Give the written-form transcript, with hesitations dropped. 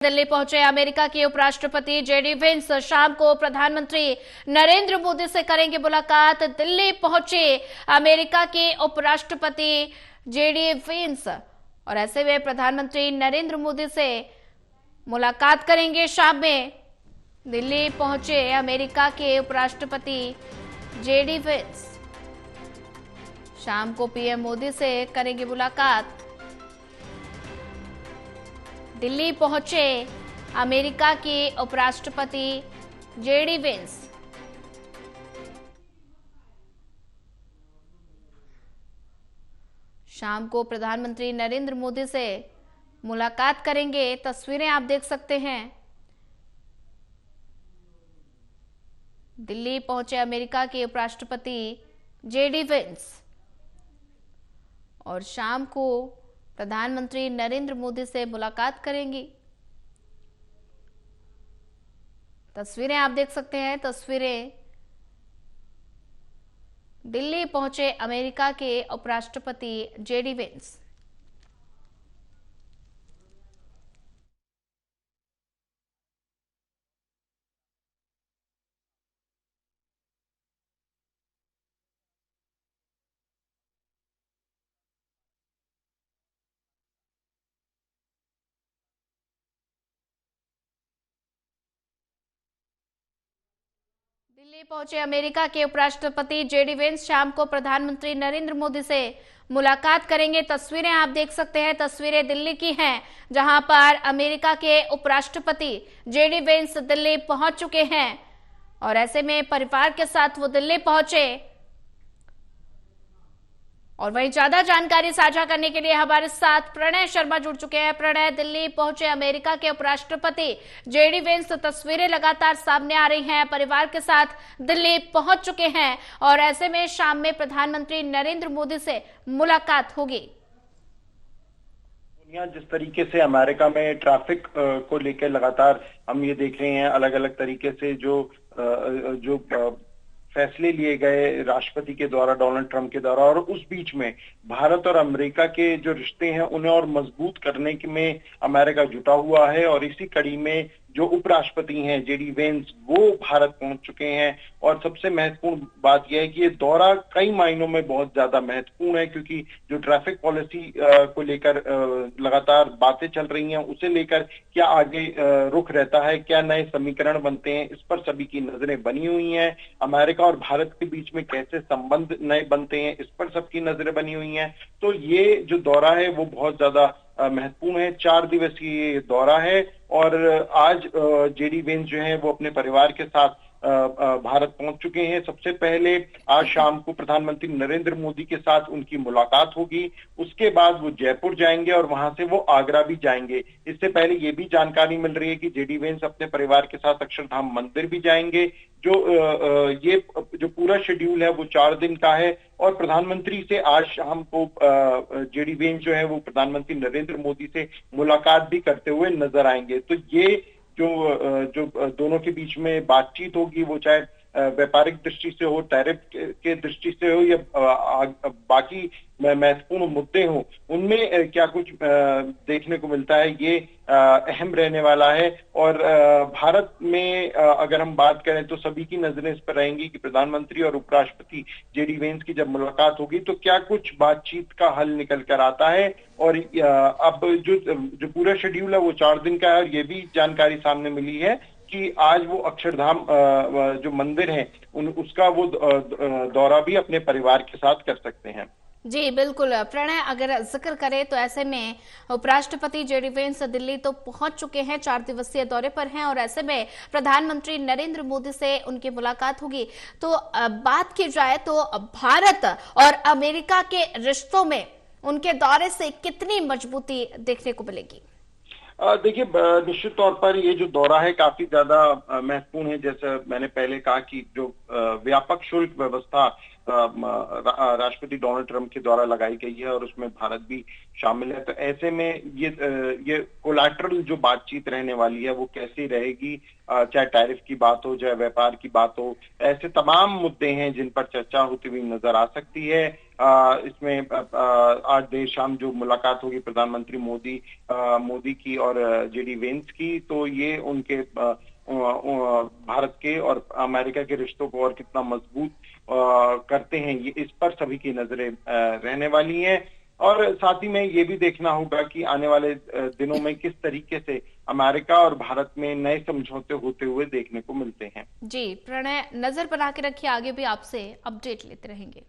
दिल्ली पहुंचे अमेरिका के उपराष्ट्रपति जेडी वेंस शाम को प्रधानमंत्री नरेंद्र मोदी से करेंगे मुलाकात। दिल्ली पहुंचे अमेरिका के उपराष्ट्रपति जेडी वेंस और ऐसे में प्रधानमंत्री नरेंद्र मोदी से मुलाकात करेंगे शाम में। दिल्ली पहुंचे अमेरिका के उपराष्ट्रपति जेडी वेंस शाम को पीएम मोदी से करेंगे मुलाकात। दिल्ली पहुंचे अमेरिका के उपराष्ट्रपति जेडी वेंस। शाम को प्रधानमंत्री नरेंद्र मोदी से मुलाकात करेंगे। तस्वीरें आप देख सकते हैं। दिल्ली पहुंचे अमेरिका के उपराष्ट्रपति जेडी वेंस और शाम को प्रधानमंत्री नरेंद्र मोदी से मुलाकात करेंगी। तस्वीरें आप देख सकते हैं। तस्वीरें दिल्ली पहुंचे अमेरिका के उपराष्ट्रपति जेडी वेंस। दिल्ली पहुंचे अमेरिका के उपराष्ट्रपति जेडी वेंस शाम को प्रधानमंत्री नरेंद्र मोदी से मुलाकात करेंगे। तस्वीरें आप देख सकते हैं। तस्वीरें दिल्ली की हैं, जहां पर अमेरिका के उपराष्ट्रपति जेडी वेंस दिल्ली पहुंच चुके हैं और ऐसे में परिवार के साथ वो दिल्ली पहुंचे। और वहीं ज्यादा जानकारी साझा करने के लिए हमारे साथ प्रणय शर्मा जुड़ चुके हैं। प्रणय, दिल्ली पहुंचे अमेरिका के उपराष्ट्रपति जेडी वेंस, तस्वीरें लगातार सामने आ रही हैं, परिवार के साथ दिल्ली पहुंच चुके हैं और ऐसे में शाम में प्रधानमंत्री नरेंद्र मोदी से मुलाकात होगी। जिस तरीके से अमेरिका में ट्रैफिक को लेकर लगातार हम ये देख रहे हैं, अलग अलग तरीके से जो फैसले लिए गए राष्ट्रपति के द्वारा, डोनाल्ड ट्रंप के द्वारा, और उस बीच में भारत और अमेरिका के जो रिश्ते हैं उन्हें और मजबूत करने में अमेरिका जुटा हुआ है। और इसी कड़ी में जो उपराष्ट्रपति हैं जेडी वेंस, वो भारत पहुंच चुके हैं। और सबसे महत्वपूर्ण बात यह है कि ये दौरा कई मायनों में बहुत ज्यादा महत्वपूर्ण है, क्योंकि जो ट्रैफिक पॉलिसी को लेकर लगातार बातें चल रही हैं, उसे लेकर क्या आगे रुख रहता है, क्या नए समीकरण बनते हैं, इस पर सभी की नजरें बनी हुई हैं। अमेरिका और भारत के बीच में कैसे संबंध नए बनते हैं, इस पर सबकी नजरें बनी हुई हैं। तो ये जो दौरा है वो बहुत ज्यादा महत्वपूर्ण है। 4 दिवसीय दौरा है और आज जेडी वेंस जो है वो अपने परिवार के साथ भारत पहुंच चुके हैं। सबसे पहले आज शाम को प्रधानमंत्री नरेंद्र मोदी के साथ उनकी मुलाकात होगी। उसके बाद वो जयपुर जाएंगे और वहां से वो आगरा भी जाएंगे। इससे पहले ये भी जानकारी मिल रही है कि जेडी वेंस अपने परिवार के साथ अक्षरधाम मंदिर भी जाएंगे। ये जो पूरा शेड्यूल है वो 4 दिन का है। और प्रधानमंत्री से आज शाम को जेडी वेंस जो है वो प्रधानमंत्री नरेंद्र मोदी से मुलाकात भी करते हुए नजर आएंगे। तो ये जो दोनों के बीच में बातचीत होगी, वो चाहे व्यापारिक दृष्टि से हो, टैरिफ के दृष्टि से हो, या बाकी महत्वपूर्ण मुद्दे हो, उनमें क्या कुछ देखने को मिलता है, ये अहम रहने वाला है। और भारत में अगर हम बात करें तो सभी की नजरें इस पर रहेंगी कि प्रधानमंत्री और उपराष्ट्रपति जेडी वेंस की जब मुलाकात होगी तो क्या कुछ बातचीत का हल निकल कर आता है। और अब जो पूरा शेड्यूल है वो 4 दिन का है। और ये भी जानकारी सामने मिली है कि आज वो अक्षरधाम जो मंदिर है उसका वो दौरा भी अपने परिवार के साथ कर सकते हैं। जी बिल्कुल प्रणय, अगर जिक्र करें तो ऐसे में उपराष्ट्रपति जेडी वेंस दिल्ली तो पहुंच चुके हैं, 4 दिवसीय दौरे पर हैं और ऐसे में प्रधानमंत्री नरेंद्र मोदी से उनकी मुलाकात होगी। तो बात की जाए तो भारत और अमेरिका के रिश्तों में उनके दौरे से कितनी मजबूती देखने को मिलेगी? देखिए, निश्चित तौर पर ये जो दौरा है काफी ज्यादा महत्वपूर्ण है। जैसे मैंने पहले कहा कि जो व्यापक शुल्क व्यवस्था राष्ट्रपति डोनाल्ड ट्रंप के द्वारा लगाई गई है और उसमें भारत भी शामिल है, तो ऐसे में ये कोलैटरल जो बातचीत रहने वाली है वो कैसी रहेगी, चाहे टैरिफ की बात हो, चाहे व्यापार की बात हो, ऐसे तमाम मुद्दे हैं जिन पर चर्चा होती हुई नजर आ सकती है। इसमें आज देर शाम जो मुलाकात होगी प्रधानमंत्री मोदी की और जेडी वेंस की, तो ये उनके भारत के और अमेरिका के रिश्तों को और कितना मजबूत करते हैं, ये इस पर सभी की नजरें रहने वाली हैं। और साथ ही में ये भी देखना होगा कि आने वाले दिनों में किस तरीके से अमेरिका और भारत में नए समझौते होते हुए देखने को मिलते हैं। जी प्रणय, नजर बना के रखिए, आगे भी आपसे अपडेट लेते रहेंगे।